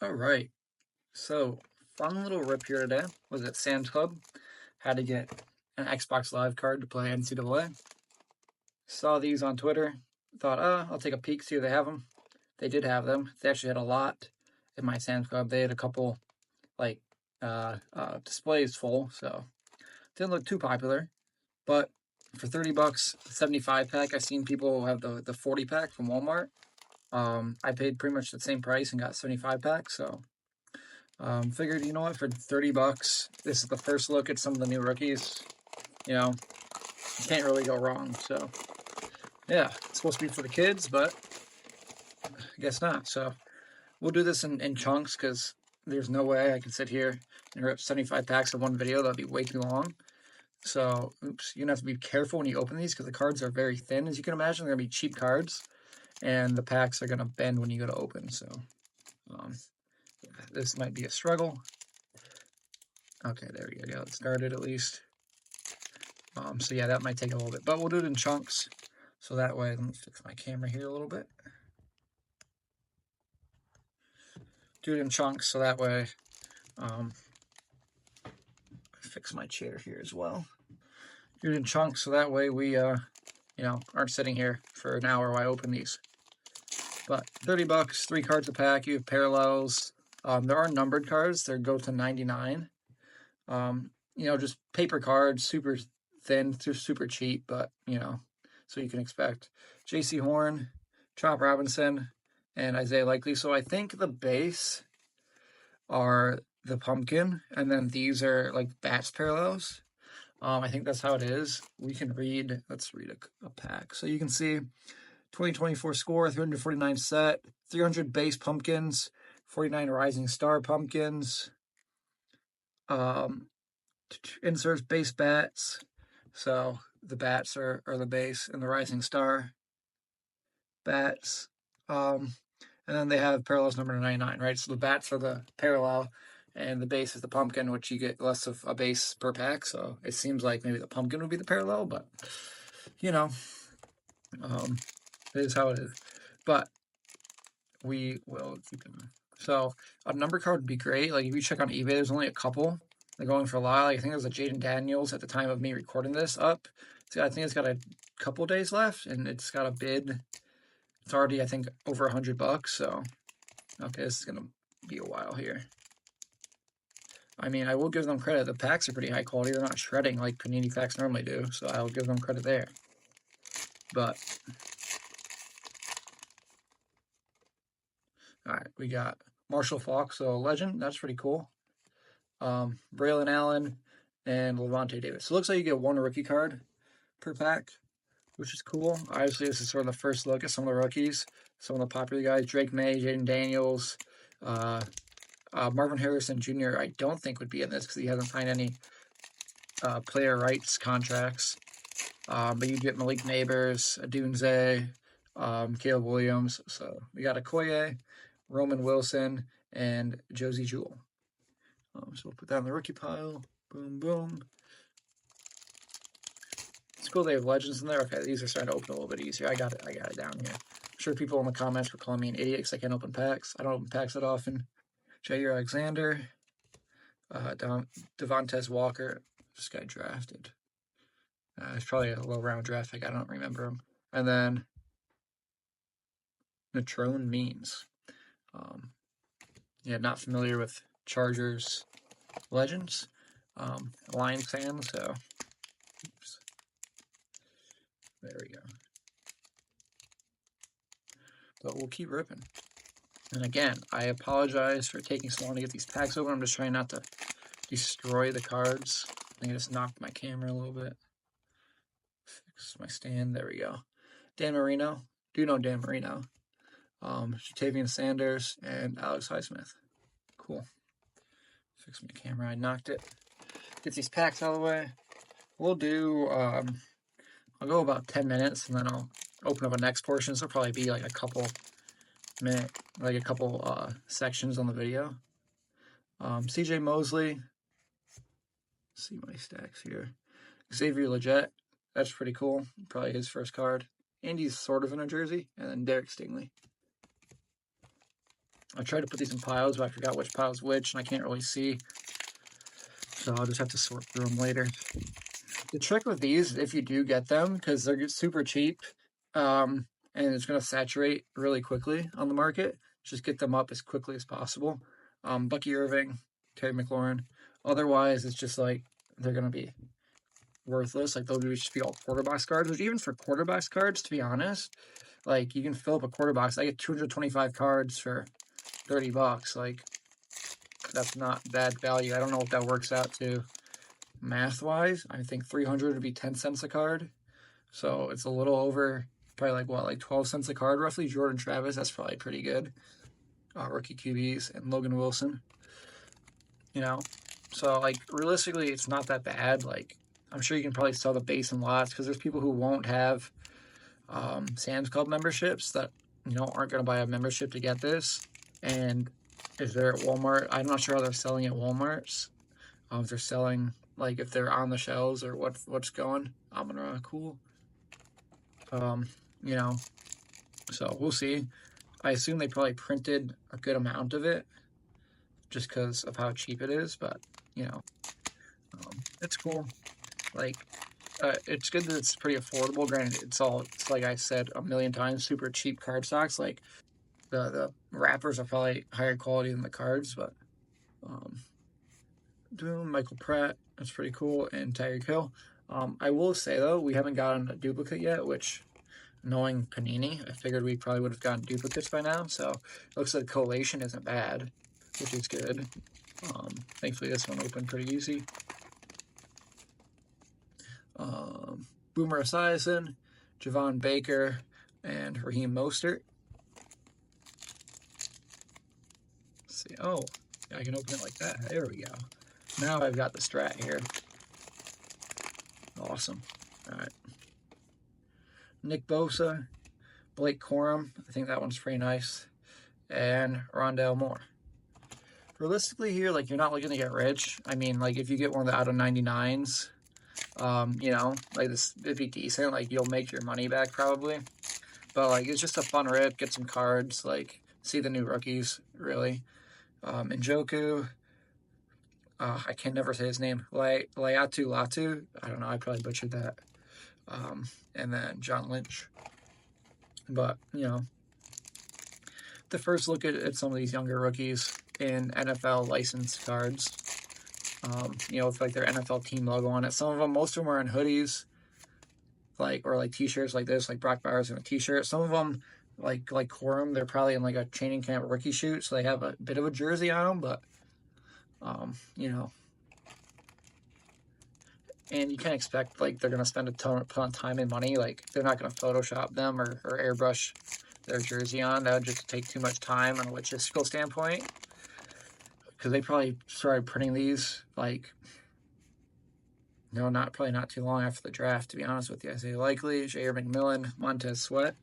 All right. So, fun little rip here today. Was at Sam's Club. Had to get an Xbox Live card to play NCAA. Saw these on Twitter. Thought, I'll take a peek, see if they have them. They did have them. They actually had a lot in my Sam's Club. They had a couple, like, displays full, so didn't look too popular. But for 30 bucks, 75 pack, I've seen people have the 40 pack from Walmart. I paid pretty much the same price and got 75 packs, so figured, you know what, for 30 bucks, this is the first look at some of the new rookies. You know, you can't really go wrong. So, yeah, it's supposed to be for the kids, but I guess not. So, we'll do this in chunks because there's no way I can sit here and rip 75 packs in one video. That'd be way too long. So, oops, you're gonna have to be careful when you open these because the cards are very thin, as you can imagine. They're gonna be cheap cards, and the packs are gonna bend when you go to open. So, um, this might be a struggle. Okay, there we go. Yeah, it started at least. So yeah, that might take a little bit, but we'll do it in chunks. So that way, let me fix my camera here a little bit. Do it in chunks, so that way, fix my chair here as well. Do it in chunks, so that way we, aren't sitting here for an hour while I open these. But 30 bucks, 3 cards a pack. You have parallels. There are numbered cards. They go to 99. Just paper cards, super thin, super cheap, but so you can expect. J.C. Horn, Chop Robinson, and Isaiah Likely. So I think the base are the pumpkin, and then these are like bats parallels. I think that's how it is. We can read. Let's read a pack. So you can see 2024 score, 349 set, 300 base pumpkins, 49 rising star pumpkins. Inserts base bats. So the bats are the base and the rising star bats. And then they have parallels number 99, right? So the bats are the parallel and the base is the pumpkin, which you get less of a base per pack. So it seems like maybe the pumpkin would be the parallel, but it is how it is. But we will keep it. So a number card would be great. Like if you check on eBay, there's only a couple. They're going for a lot. Like I think there's a Jaden Daniels at the time of me recording this up. I think it's got a couple days left, and it's got a bid. It's already, I think, over $100. So, okay, this is gonna be a while here. I mean, I will give them credit. The packs are pretty high quality. They're not shredding like Panini packs normally do, so I'll give them credit there. But all right, we got Marshall Faulk, so a legend. That's pretty cool. Braylon Allen and Levante Davis. So it looks like you get one rookie card per pack, which is cool. Obviously, this is sort of the first look at some of the rookies, some of the popular guys: Drake May, Jaden Daniels, Marvin Harrison Jr. I don't think would be in this because he hasn't signed any player rights contracts. But you get Malik Neighbors, Adunze, Caleb Williams. So we got Okoye, Roman Wilson, and Josie Jewell. So we'll put that in the rookie pile. Boom, boom. It's cool they have legends in there. Okay, these are starting to open a little bit easier. I got it down here. I'm sure people in the comments were calling me an idiot because I can't open packs. I don't open packs that often. Jair Alexander, Devontae Walker. This guy drafted. It's probably a low round draft pick. I don't remember him. And then Natrone Means. Not familiar with Chargers legends. Lions fan, so oops. There we go. But we'll keep ripping. And again, I apologize for taking so long to get these packs open. I'm just trying not to destroy the cards. I think I just knocked my camera a little bit. Fix my stand. There we go. Dan Marino. Do you know Dan Marino? Jatavian Sanders and Alex Highsmith. Cool. Fix my camera. I knocked it. Get these packs out of the way. We'll do, I'll go about 10 minutes and then I'll open up a next portion. So it'll probably be like a couple sections on the video. CJ Mosley. See my stacks here. Xavier Legette. That's pretty cool. Probably his first card. Andy's sort of in a jersey. And then Derek Stingley. I tried to put these in piles, but I forgot which pile's which, and I can't really see. So I'll just have to sort through them later. The trick with these, if you do get them, because they're super cheap, and it's going to saturate really quickly on the market, just get them up as quickly as possible. Bucky Irving, Terry McLaurin. Otherwise, it's just like they're going to be worthless. Like they'll just be all quarter box cards, which even for quarter box cards, to be honest, like you can fill up a quarter box. I get 225 cards for $30. Like that's not bad value. I don't know what that works out to math-wise. I think 300 would be 10 cents a card. So it's a little over, probably like what, like 12 cents a card roughly. Jordan Travis, that's probably pretty good. Rookie QBs and Logan Wilson. You know, so like realistically, it's not that bad. Like I'm sure you can probably sell the base in lots because there's people who won't have Sam's Club memberships that aren't going to buy a membership to get this. And if they're at Walmart, I'm not sure how they're selling at Walmart's. If they're selling, like if they're on the shelves or what's going. Amon-Ra, cool. So we'll see. I assume they probably printed a good amount of it just because of how cheap it is, but it's cool. Like it's good that it's pretty affordable. Granted, it's like I said a million times, super cheap cardstocks. Like the wrappers are probably higher quality than the cards, but Doom, Michael Pratt, that's pretty cool, and Tyreek Hill. I will say though, we haven't gotten a duplicate yet, which knowing Panini, I figured we probably would have gotten duplicates by now. So it looks like collation isn't bad, which is good. Thankfully this one opened pretty easy. Boomer Esiason, Javon Baker, and Raheem Mostert. Let's see. Oh, I can open it like that. There we go. Now I've got the strat here. Awesome. All right. Nick Bosa, Blake Corum. I think that one's pretty nice. And Rondale Moore. Realistically here, like you're not looking to get rich. I mean, like if you get one of the out of 99s, like this, it'd be decent. Like you'll make your money back probably. But like it's just a fun rip. Get some cards. Like see the new rookies really. Njoku. I can never say his name. Laiatu Latu. I don't know. I probably butchered that. And then John Lynch. But the first look at some of these younger rookies in NFL licensed cards. With like their NFL team logo on it. Some of them, most of them are in hoodies, or t-shirts like this, like Brock Bowers in a t-shirt. Some of them, like Corum, they're probably in like a training camp rookie shoot, so they have a bit of a jersey on them, but and you can't expect like they're gonna spend a ton of time and money. Like they're not gonna Photoshop them or airbrush their jersey on. That would just take too much time on a logistical standpoint. Because they probably started printing these like probably not too long after the draft, to be honest with you. Isaiah Likely, Jair McMillan, Montez Sweat.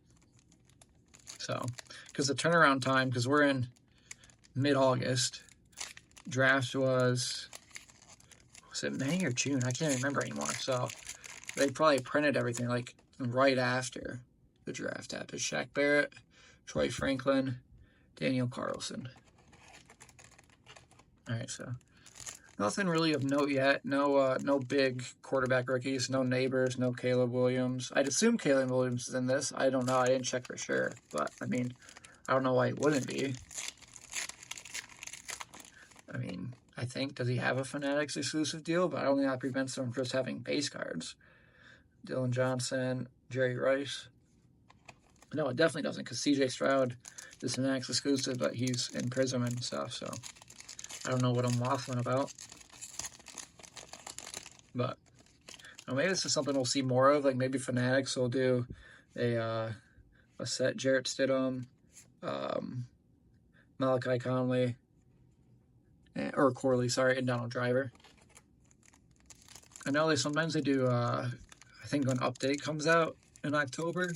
So, because the turnaround time, because we're in mid-August, draft was it May or June? I can't remember anymore. So, they probably printed everything like right after the draft happened. Shaq Barrett, Troy Franklin, Daniel Carlson. All right, so nothing really of note yet. No big quarterback rookies. No Neighbors. No Caleb Williams. I'd assume Caleb Williams is in this. I don't know. I didn't check for sure, but I mean, I don't know why he wouldn't be. I mean, I think does he have a Fanatics exclusive deal? But I don't think that prevents him from just having base cards. Dylan Johnson, Jerry Rice. No, it definitely doesn't, because C.J. Stroud is Fanatics exclusive, but he's in Prism and stuff, so I don't know what I'm waffling about. But maybe this is something we'll see more of. Like maybe Fanatics will do a set Jarrett Stidham, Malachi Conley, or Corley, sorry, and Donald Driver. I know sometimes they do, I think when Update comes out in October,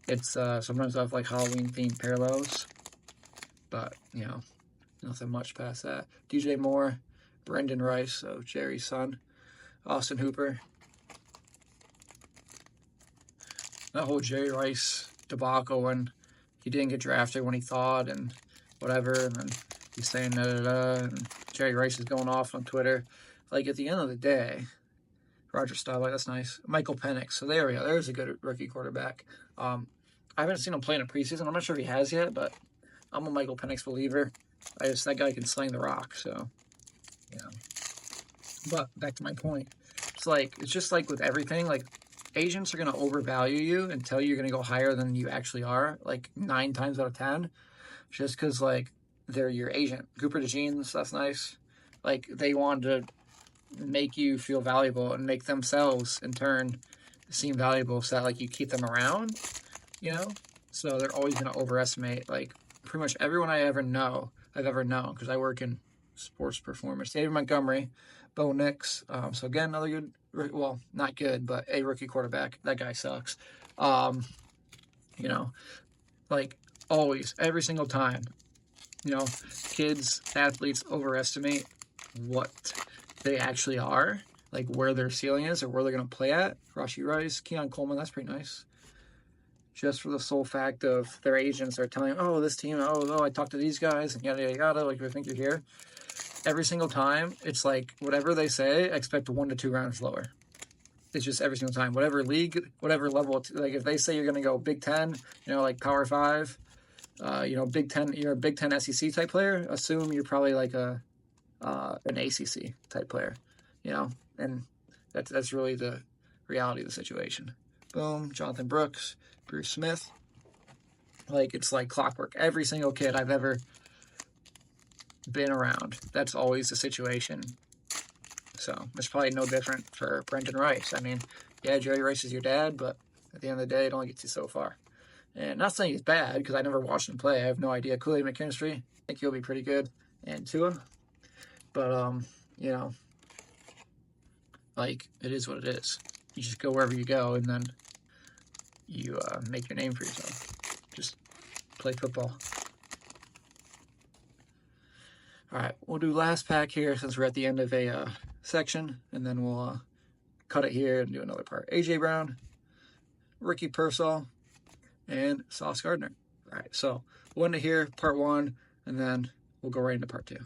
it's sometimes they have like Halloween themed parallels, but nothing much past that. DJ Moore, Brendan Rice, so Jerry's son, Austin Hooper. That whole Jerry Rice debacle when he didn't get drafted when he thought and whatever, and then he's saying da da da, and Jerry Rice is going off on Twitter. Like, at the end of the day, Roger Staubach, that's nice. Michael Penix, so there we go. There's a good rookie quarterback. I haven't seen him play in a preseason. I'm not sure if he has yet, but I'm a Michael Penix believer. That guy can sling the rock, so, you know. But back to my point. It's just like with everything, like, agents are going to overvalue you and tell you you're going to go higher than you actually are, like 9 times out of 10, just because, like, they're your agent. Cooper DeJeans, that's nice. Like, they want to make you feel valuable and make themselves, in turn, seem valuable so that, like, you keep them around, you know? So they're always going to overestimate, like, pretty much everyone I've ever known, because I work in sports performance. David Montgomery, Bo Nix. So again, another good, well, not good, but a rookie quarterback. That guy sucks. You know, like always, every single time, you know, kids, athletes overestimate what they actually are, like where their ceiling is or where they're going to play at. Rashee Rice, Keon Coleman, that's pretty nice. Just for the sole fact of their agents are telling, oh, this team, I talked to these guys, and yada, yada, yada, like, I think you're here. Every single time, it's like, whatever they say, expect 1 to 2 rounds lower. It's just every single time. Whatever league, whatever level, like, if they say you're going to go Big Ten, you know, like Power 5, you know, Big Ten, you're a Big Ten SEC type player, assume you're probably like an ACC type player, you know, and that's really the reality of the situation. Boom, Jonathan Brooks, Bruce Smith. Like, it's like clockwork. Every single kid I've ever been around, that's always the situation. So it's probably no different for Brendan Rice. I mean, yeah, Jerry Rice is your dad, but at the end of the day, it only gets you so far. And not saying he's bad, because I never watched him play. I have no idea. Kool-Aid McKinstry, I think he'll be pretty good. And Tua. But, you know, like, it is what it is. You just go wherever you go, and then you make your name for yourself. Just play football. All right, we'll do last pack here since we're at the end of a section, and then we'll cut it here and do another part. A.J. Brown, Ricky Pearsall, and Sauce Gardner. All right, so we'll end it here, part 1, and then we'll go right into part 2.